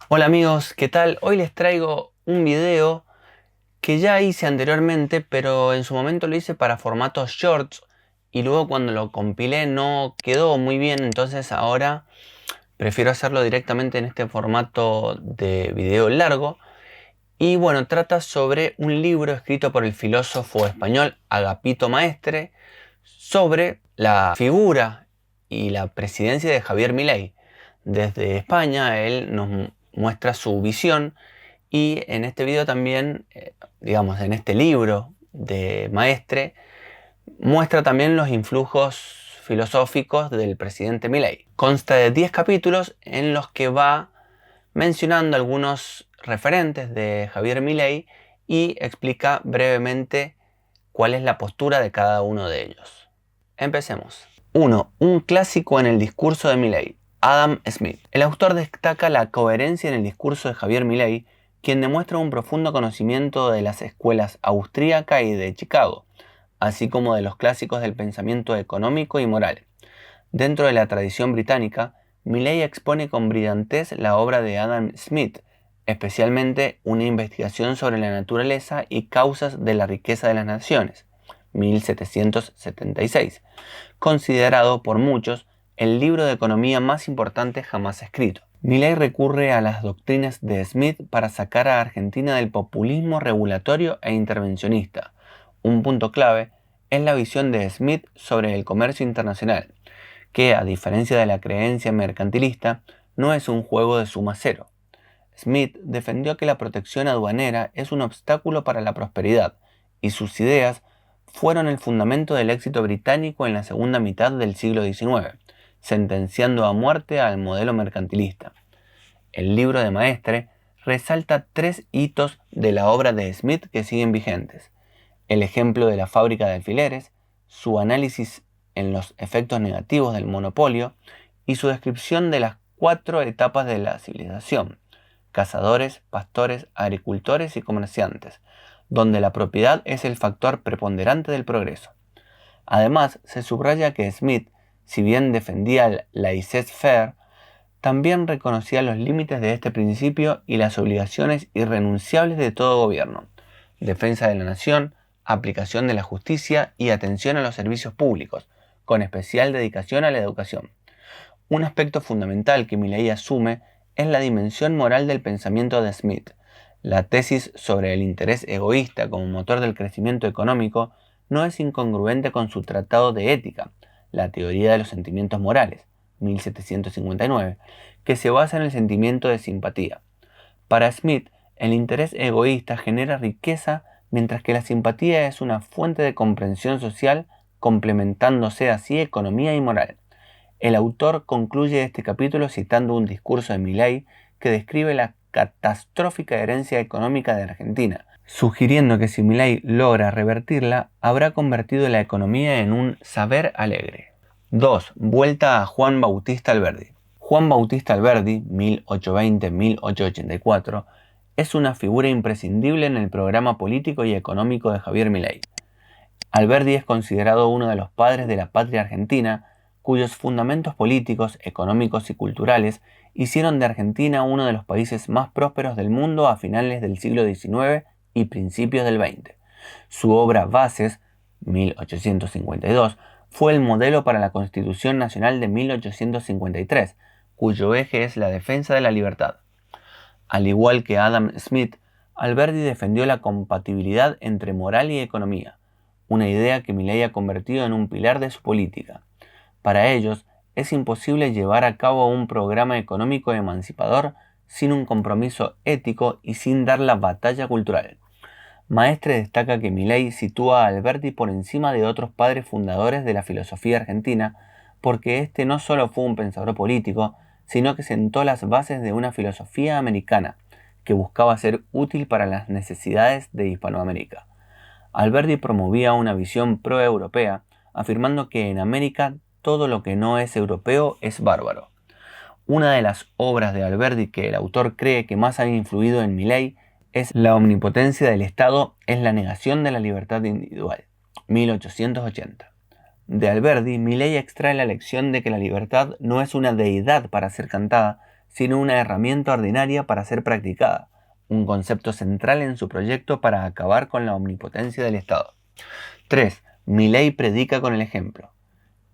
Hola amigos, ¿qué tal? Hoy les traigo un video que ya hice anteriormente, pero en su momento lo hice para formatos shorts y luego cuando lo compilé no quedó muy bien, entonces ahora prefiero hacerlo directamente en este formato de video largo. Y bueno, trata sobre un libro escrito por el filósofo español Agapito Maestre sobre la figura y la presidencia de Javier Milei. Desde España él nos muestra su visión y en este video también, digamos, en este libro de Maestre, muestra también los influjos filosóficos del presidente Milei. Consta de 10 capítulos en los que va mencionando algunos referentes de Javier Milei y explica brevemente cuál es la postura de cada uno de ellos. Empecemos. 1. Un clásico en el discurso de Milei. Adam Smith. El autor destaca la coherencia en el discurso de Javier Milei, quien demuestra un profundo conocimiento de las escuelas austríaca y de Chicago, así como de los clásicos del pensamiento económico y moral. Dentro de la tradición británica, Milei expone con brillantez la obra de Adam Smith, especialmente una investigación sobre la naturaleza y causas de la riqueza de las naciones, 1776, considerado por muchos el libro de economía más importante jamás escrito. Milei recurre a las doctrinas de Smith para sacar a Argentina del populismo regulatorio e intervencionista. Un punto clave es la visión de Smith sobre el comercio internacional, que, a diferencia de la creencia mercantilista, no es un juego de suma cero. Smith defendió que la protección aduanera es un obstáculo para la prosperidad, y sus ideas fueron el fundamento del éxito británico en la segunda mitad del siglo XIX, sentenciando a muerte al modelo mercantilista. El libro de Maestre resalta 3 hitos de la obra de Smith que siguen vigentes: el ejemplo de la fábrica de alfileres, su análisis en los efectos negativos del monopolio y su descripción de las 4 etapas de la civilización: cazadores, pastores, agricultores y comerciantes, donde la propiedad es el factor preponderante del progreso. Además, se subraya que Smith, si bien defendía el laissez-faire, también reconocía los límites de este principio y las obligaciones irrenunciables de todo gobierno: defensa de la nación, aplicación de la justicia y atención a los servicios públicos, con especial dedicación a la educación. Un aspecto fundamental que Milei asume es la dimensión moral del pensamiento de Smith. La tesis sobre el interés egoísta como motor del crecimiento económico no es incongruente con su tratado de ética, la teoría de los sentimientos morales, 1759, que se basa en el sentimiento de simpatía. Para Smith, el interés egoísta genera riqueza, mientras que la simpatía es una fuente de comprensión social, complementándose así economía y moral. El autor concluye este capítulo citando un discurso de Milei que describe la catastrófica herencia económica de Argentina, sugiriendo que si Milei logra revertirla, habrá convertido la economía en un saber alegre. 2. Vuelta a Juan Bautista Alberdi. Juan Bautista Alberdi, 1820-1884, es una figura imprescindible en el programa político y económico de Javier Milei. Alberdi es considerado uno de los padres de la patria argentina, cuyos fundamentos políticos, económicos y culturales hicieron de Argentina uno de los países más prósperos del mundo a finales del siglo XIX y principios del XX. Su obra Bases, 1852, fue el modelo para la Constitución Nacional de 1853, cuyo eje es la defensa de la libertad. Al igual que Adam Smith, Alberdi defendió la compatibilidad entre moral y economía, una idea que Milei ha convertido en un pilar de su política. Para ellos, es imposible llevar a cabo un programa económico emancipador sin un compromiso ético y sin dar la batalla cultural. Maestre destaca que Milei sitúa a Alberdi por encima de otros padres fundadores de la filosofía argentina, porque este no solo fue un pensador político, sino que sentó las bases de una filosofía americana que buscaba ser útil para las necesidades de Hispanoamérica. Alberdi promovía una visión pro-europea, afirmando que en América todo lo que no es europeo es bárbaro. Una de las obras de Alberdi que el autor cree que más han influido en Milei es La omnipotencia del Estado es la negación de la libertad individual, 1880. De Alberdi, Milei extrae la lección de que la libertad no es una deidad para ser cantada, sino una herramienta ordinaria para ser practicada, un concepto central en su proyecto para acabar con la omnipotencia del Estado. 3. Milei predica con el ejemplo.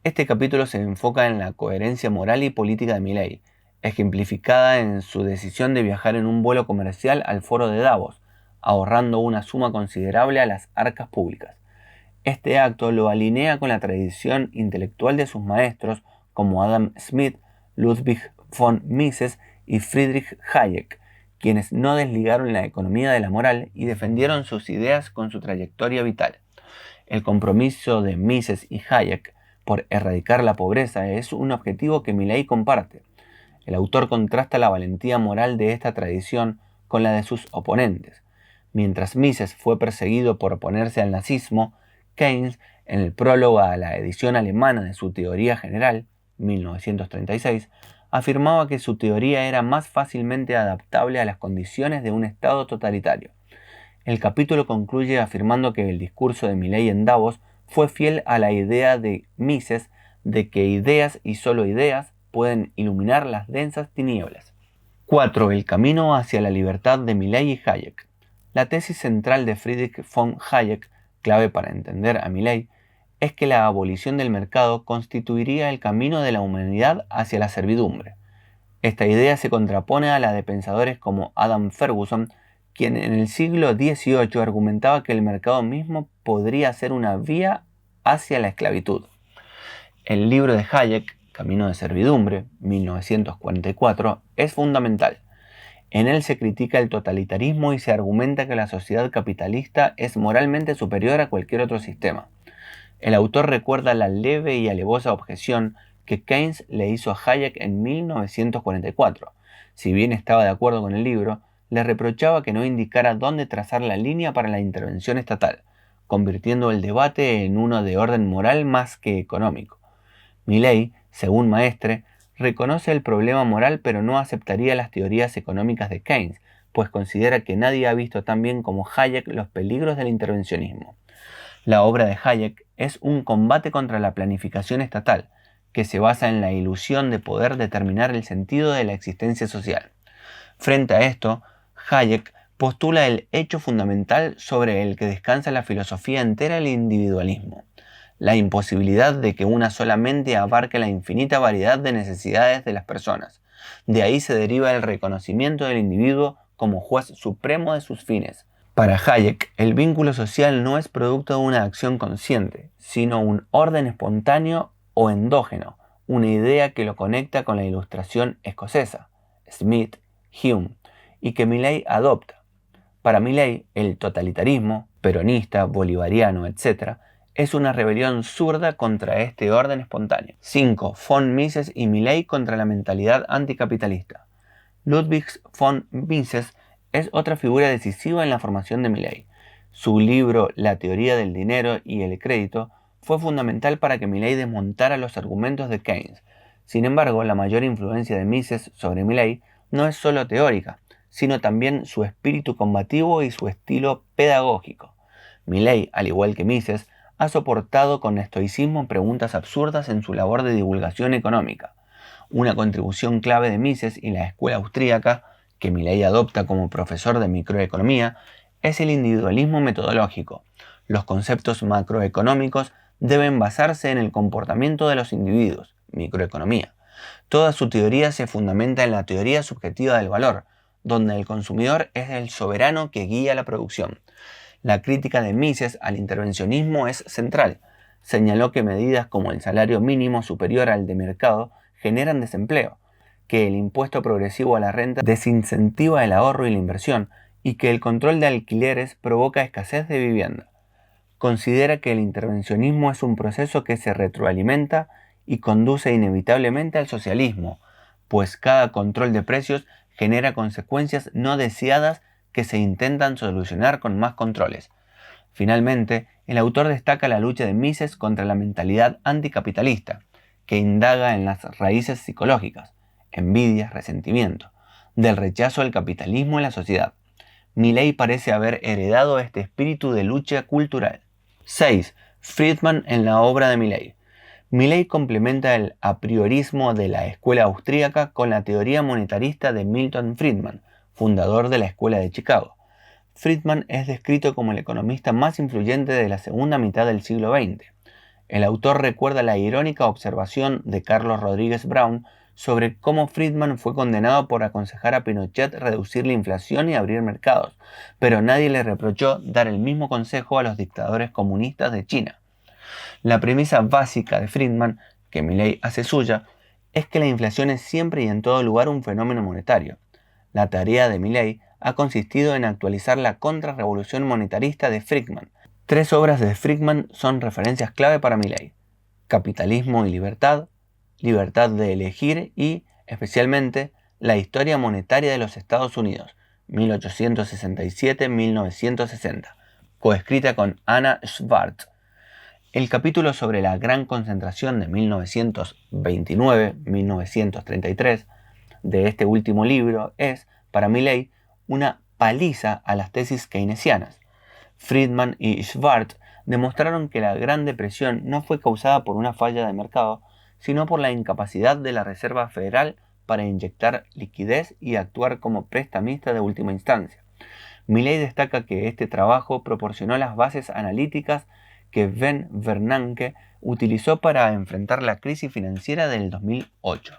Este capítulo se enfoca en la coherencia moral y política de Milei, ejemplificada en su decisión de viajar en un vuelo comercial al foro de Davos, ahorrando una suma considerable a las arcas públicas. Este acto lo alinea con la tradición intelectual de sus maestros como Adam Smith, Ludwig von Mises y Friedrich Hayek, quienes no desligaron la economía de la moral y defendieron sus ideas con su trayectoria vital. El compromiso de Mises y Hayek por erradicar la pobreza es un objetivo que Milei comparte. El autor contrasta la valentía moral de esta tradición con la de sus oponentes. Mientras Mises fue perseguido por oponerse al nazismo, Keynes, en el prólogo a la edición alemana de su Teoría General, 1936, afirmaba que su teoría era más fácilmente adaptable a las condiciones de un Estado totalitario. El capítulo concluye afirmando que el discurso de Milei en Davos fue fiel a la idea de Mises de que ideas y solo ideas pueden iluminar las densas tinieblas. 4. El camino hacia la libertad de Milei y Hayek. La tesis central de Friedrich von Hayek, clave para entender a Milei, es que la abolición del mercado constituiría el camino de la humanidad hacia la servidumbre. Esta idea se contrapone a la de pensadores como Adam Ferguson, quien en el siglo XVIII argumentaba que el mercado mismo podría ser una vía hacia la esclavitud. El libro de Hayek, Camino de Servidumbre, 1944, es fundamental. En él se critica el totalitarismo y se argumenta que la sociedad capitalista es moralmente superior a cualquier otro sistema. El autor recuerda la leve y alevosa objeción que Keynes le hizo a Hayek en 1944. Si bien estaba de acuerdo con el libro, le reprochaba que no indicara dónde trazar la línea para la intervención estatal, convirtiendo el debate en uno de orden moral más que económico. Milei, según Maestre, reconoce el problema moral pero no aceptaría las teorías económicas de Keynes, pues considera que nadie ha visto tan bien como Hayek los peligros del intervencionismo. La obra de Hayek es un combate contra la planificación estatal, que se basa en la ilusión de poder determinar el sentido de la existencia social. Frente a esto, Hayek postula el hecho fundamental sobre el que descansa la filosofía entera del individualismo: la imposibilidad de que una sola mente abarque la infinita variedad de necesidades de las personas. De ahí se deriva el reconocimiento del individuo como juez supremo de sus fines. Para Hayek, el vínculo social no es producto de una acción consciente, sino un orden espontáneo o endógeno, una idea que lo conecta con la Ilustración escocesa, Smith, Hume, y que Milei adopta. Para Milei, el totalitarismo, peronista, bolivariano, etc., es una rebelión zurda contra este orden espontáneo. 5. Von Mises y Milei contra la mentalidad anticapitalista. Ludwig von Mises es otra figura decisiva en la formación de Milei. Su libro La teoría del dinero y el crédito fue fundamental para que Milei desmontara los argumentos de Keynes. Sin embargo, la mayor influencia de Mises sobre Milei no es solo teórica, sino también su espíritu combativo y su estilo pedagógico. Milei, al igual que Mises, ha soportado con estoicismo preguntas absurdas en su labor de divulgación económica. Una contribución clave de Mises y la escuela austríaca, que Milei adopta como profesor de microeconomía, es el individualismo metodológico. Los conceptos macroeconómicos deben basarse en el comportamiento de los individuos, microeconomía. Toda su teoría se fundamenta en la teoría subjetiva del valor, donde el consumidor es el soberano que guía la producción. La crítica de Mises al intervencionismo es central. Señaló que medidas como el salario mínimo superior al de mercado generan desempleo, que el impuesto progresivo a la renta desincentiva el ahorro y la inversión, y que el control de alquileres provoca escasez de vivienda. Considera que el intervencionismo es un proceso que se retroalimenta y conduce inevitablemente al socialismo, pues cada control de precios genera consecuencias no deseadas que se intentan solucionar con más controles. Finalmente, el autor destaca la lucha de Mises contra la mentalidad anticapitalista, que indaga en las raíces psicológicas, envidia, resentimiento, del rechazo al capitalismo en la sociedad. Milei parece haber heredado este espíritu de lucha cultural. 6. Friedman en la obra de Milei. Milley complementa el apriorismo de la escuela austríaca con la teoría monetarista de Milton Friedman, fundador de la Escuela de Chicago. Friedman es descrito como el economista más influyente de la segunda mitad del siglo XX. El autor recuerda la irónica observación de Carlos Rodríguez Brown sobre cómo Friedman fue condenado por aconsejar a Pinochet reducir la inflación y abrir mercados, pero nadie le reprochó dar el mismo consejo a los dictadores comunistas de China. La premisa básica de Friedman, que Milley hace suya, es que la inflación es siempre y en todo lugar un fenómeno monetario. La tarea de Milley ha consistido en actualizar la contrarrevolución monetarista de Friedman. 3 obras de Friedman son referencias clave para Milley: Capitalismo y Libertad, Libertad de Elegir y, especialmente, La Historia Monetaria de los Estados Unidos, 1867-1960, coescrita con Anna Schwartz. El capítulo sobre la Gran Concentración de 1929-1933 de este último libro es, para Milley, una paliza a las tesis keynesianas. Friedman y Schwartz demostraron que la Gran Depresión no fue causada por una falla de mercado, sino por la incapacidad de la Reserva Federal para inyectar liquidez y actuar como prestamista de última instancia. Milley destaca que este trabajo proporcionó las bases analíticas que Ben Bernanke utilizó para enfrentar la crisis financiera del 2008.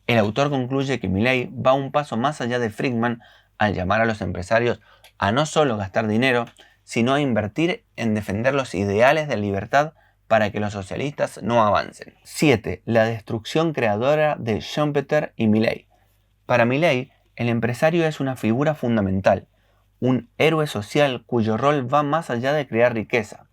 El autor concluye que Milley va un paso más allá de Friedman al llamar a los empresarios a no solo gastar dinero, sino a invertir en defender los ideales de libertad para que los socialistas no avancen. 7. La destrucción creadora de Schumpeter y Milley. Para Milley, el empresario es una figura fundamental, un héroe social cuyo rol va más allá de crear riqueza.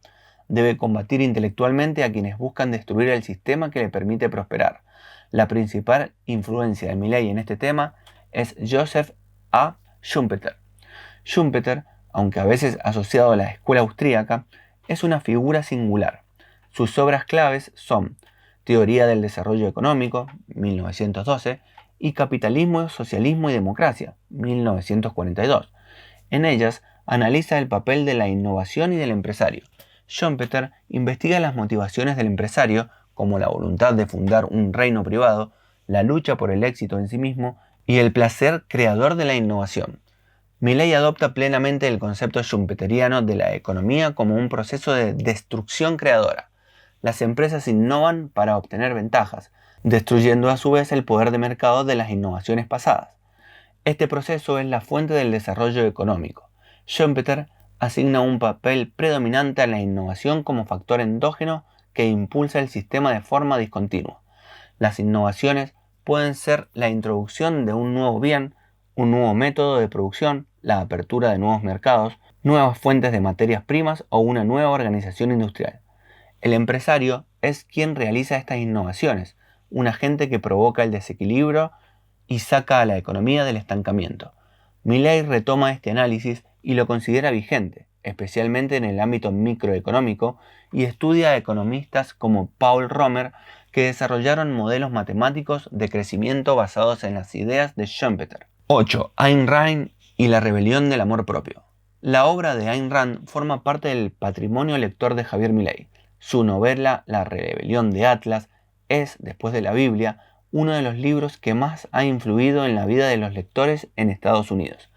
Debe combatir intelectualmente a quienes buscan destruir el sistema que le permite prosperar. La principal influencia de Milley en este tema es Joseph A. Schumpeter. Schumpeter, aunque a veces asociado a la escuela austríaca, es una figura singular. Sus obras claves son Teoría del Desarrollo Económico, 1912, y Capitalismo, Socialismo y Democracia, 1942. En ellas analiza el papel de la innovación y del empresario. Schumpeter investiga las motivaciones del empresario, como la voluntad de fundar un reino privado, la lucha por el éxito en sí mismo y el placer creador de la innovación. Milley adopta plenamente el concepto schumpeteriano de la economía como un proceso de destrucción creadora. Las empresas innovan para obtener ventajas, destruyendo a su vez el poder de mercado de las innovaciones pasadas. Este proceso es la fuente del desarrollo económico. Schumpeter asigna un papel predominante a la innovación como factor endógeno que impulsa el sistema de forma discontinua. Las innovaciones pueden ser la introducción de un nuevo bien, un nuevo método de producción, la apertura de nuevos mercados, nuevas fuentes de materias primas o una nueva organización industrial. El empresario es quien realiza estas innovaciones, un agente que provoca el desequilibrio y saca a la economía del estancamiento. Milley retoma este análisis y lo considera vigente, especialmente en el ámbito microeconómico, y estudia a economistas como Paul Romer, que desarrollaron modelos matemáticos de crecimiento basados en las ideas de Schumpeter. 8. Ayn Rand y la rebelión del amor propio. La obra de Ayn Rand forma parte del patrimonio lector de Javier Milley. Su novela La rebelión de Atlas es, después de la Biblia, uno de los libros que más ha influido en la vida de los lectores en Estados Unidos.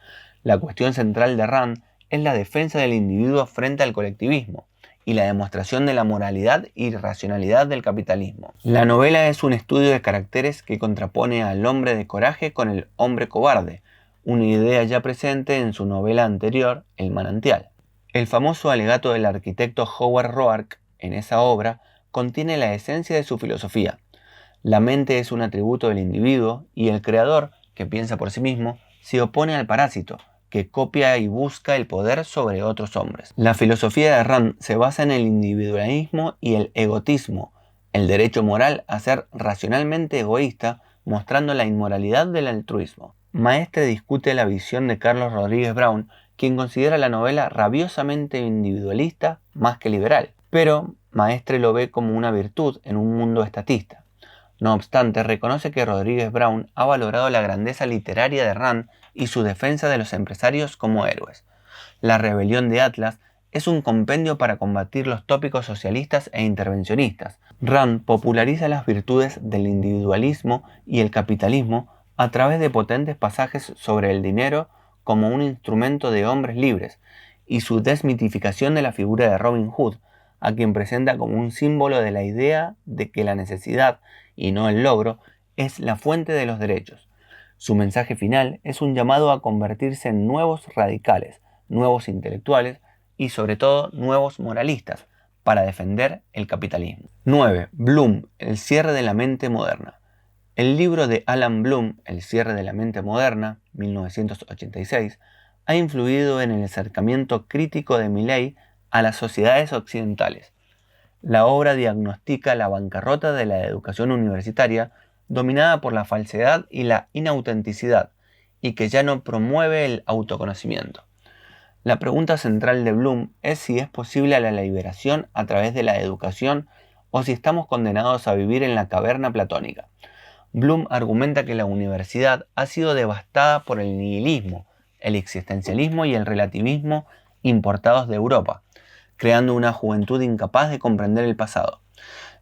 La cuestión central de Rand es la defensa del individuo frente al colectivismo y la demostración de la moralidad y racionalidad del capitalismo. La novela es un estudio de caracteres que contrapone al hombre de coraje con el hombre cobarde, una idea ya presente en su novela anterior, El manantial. El famoso alegato del arquitecto Howard Roark en esa obra contiene la esencia de su filosofía. La mente es un atributo del individuo y el creador, que piensa por sí mismo, se opone al parásito, que copia y busca el poder sobre otros hombres. La filosofía de Rand se basa en el individualismo y el egotismo, el derecho moral a ser racionalmente egoísta, mostrando la inmoralidad del altruismo. Maestre discute la visión de Carlos Rodríguez Brown, quien considera la novela rabiosamente individualista más que liberal, pero Maestre lo ve como una virtud en un mundo estatista. No obstante, reconoce que Rodríguez Brown ha valorado la grandeza literaria de Rand y su defensa de los empresarios como héroes. La rebelión de Atlas es un compendio para combatir los tópicos socialistas e intervencionistas. Rand populariza las virtudes del individualismo y el capitalismo a través de potentes pasajes sobre el dinero como un instrumento de hombres libres y su desmitificación de la figura de Robin Hood, a quien presenta como un símbolo de la idea de que la necesidad, y no el logro, es la fuente de los derechos. Su mensaje final es un llamado a convertirse en nuevos radicales, nuevos intelectuales y sobre todo nuevos moralistas para defender el capitalismo. 9. Bloom, el cierre de la mente moderna. El libro de Alan Bloom, El cierre de la mente moderna, 1986, ha influido en el acercamiento crítico de Milley a las sociedades occidentales. La obra diagnostica la bancarrota de la educación universitaria, dominada por la falsedad y la inautenticidad, y que ya no promueve el autoconocimiento. La pregunta central de Bloom es si es posible la liberación a través de la educación o si estamos condenados a vivir en la caverna platónica. Bloom argumenta que la universidad ha sido devastada por el nihilismo, el existencialismo y el relativismo importados de Europa, creando una juventud incapaz de comprender el pasado.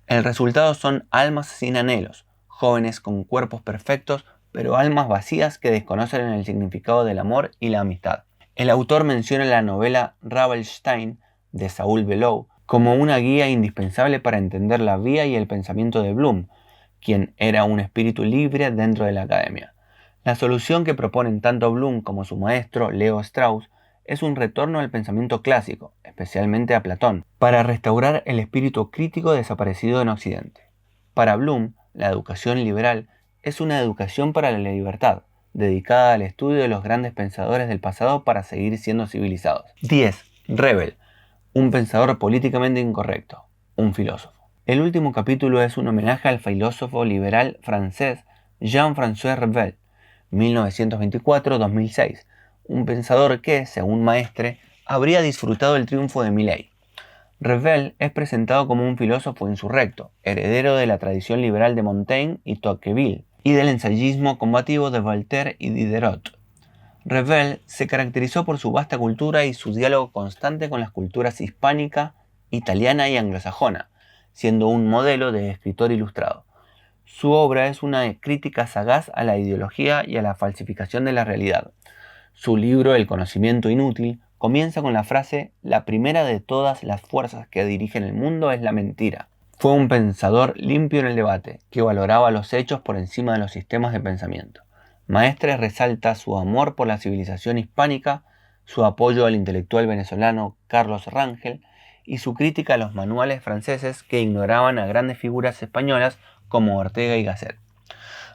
El resultado son almas sin anhelos, jóvenes con cuerpos perfectos, pero almas vacías que desconocen el significado del amor y la amistad. El autor menciona la novela Ravelstein de Saul Bellow como una guía indispensable para entender la vía y el pensamiento de Bloom, quien era un espíritu libre dentro de la academia. La solución que proponen tanto Bloom como su maestro, Leo Strauss, es un retorno al pensamiento clásico, especialmente a Platón, para restaurar el espíritu crítico desaparecido en Occidente. Para Bloom, la educación liberal es una educación para la libertad, dedicada al estudio de los grandes pensadores del pasado para seguir siendo civilizados. 10. Revel, un pensador políticamente incorrecto, un filósofo. El último capítulo es un homenaje al filósofo liberal francés Jean-François Revel, 1924-2006, un pensador que, según Maestre, habría disfrutado el triunfo de Milley. Revel es presentado como un filósofo insurrecto, heredero de la tradición liberal de Montaigne y Tocqueville, y del ensayismo combativo de Voltaire y Diderot. Revel se caracterizó por su vasta cultura y su diálogo constante con las culturas hispánica, italiana y anglosajona, siendo un modelo de escritor ilustrado. Su obra es una crítica sagaz a la ideología y a la falsificación de la realidad. Su libro El conocimiento inútil comienza con la frase: la primera de todas las fuerzas que dirigen el mundo es la mentira. Fue un pensador limpio en el debate, que valoraba los hechos por encima de los sistemas de pensamiento. Maestre resalta su amor por la civilización hispánica, su apoyo al intelectual venezolano Carlos Rangel y su crítica a los manuales franceses que ignoraban a grandes figuras españolas como Ortega y Gasset.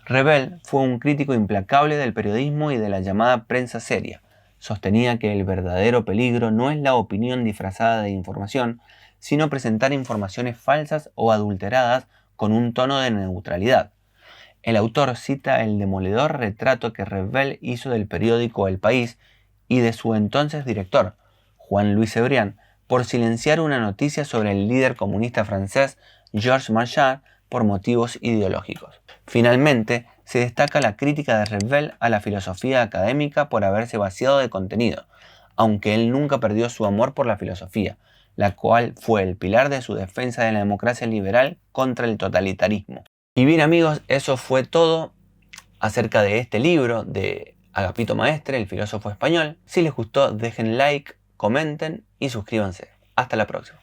Revel fue un crítico implacable del periodismo y de la llamada prensa seria. Sostenía que el verdadero peligro no es la opinión disfrazada de información, sino presentar informaciones falsas o adulteradas con un tono de neutralidad. El autor cita el demoledor retrato que Revel hizo del periódico El País y de su entonces director, Juan Luis Cebrián, por silenciar una noticia sobre el líder comunista francés Georges Marchand por motivos ideológicos. Finalmente, se destaca la crítica de Revel a la filosofía académica por haberse vaciado de contenido, aunque él nunca perdió su amor por la filosofía, la cual fue el pilar de su defensa de la democracia liberal contra el totalitarismo. Y bien amigos, eso fue todo acerca de este libro de Agapito Maestre, el filósofo español. Si les gustó, dejen like, comenten y suscríbanse. Hasta la próxima.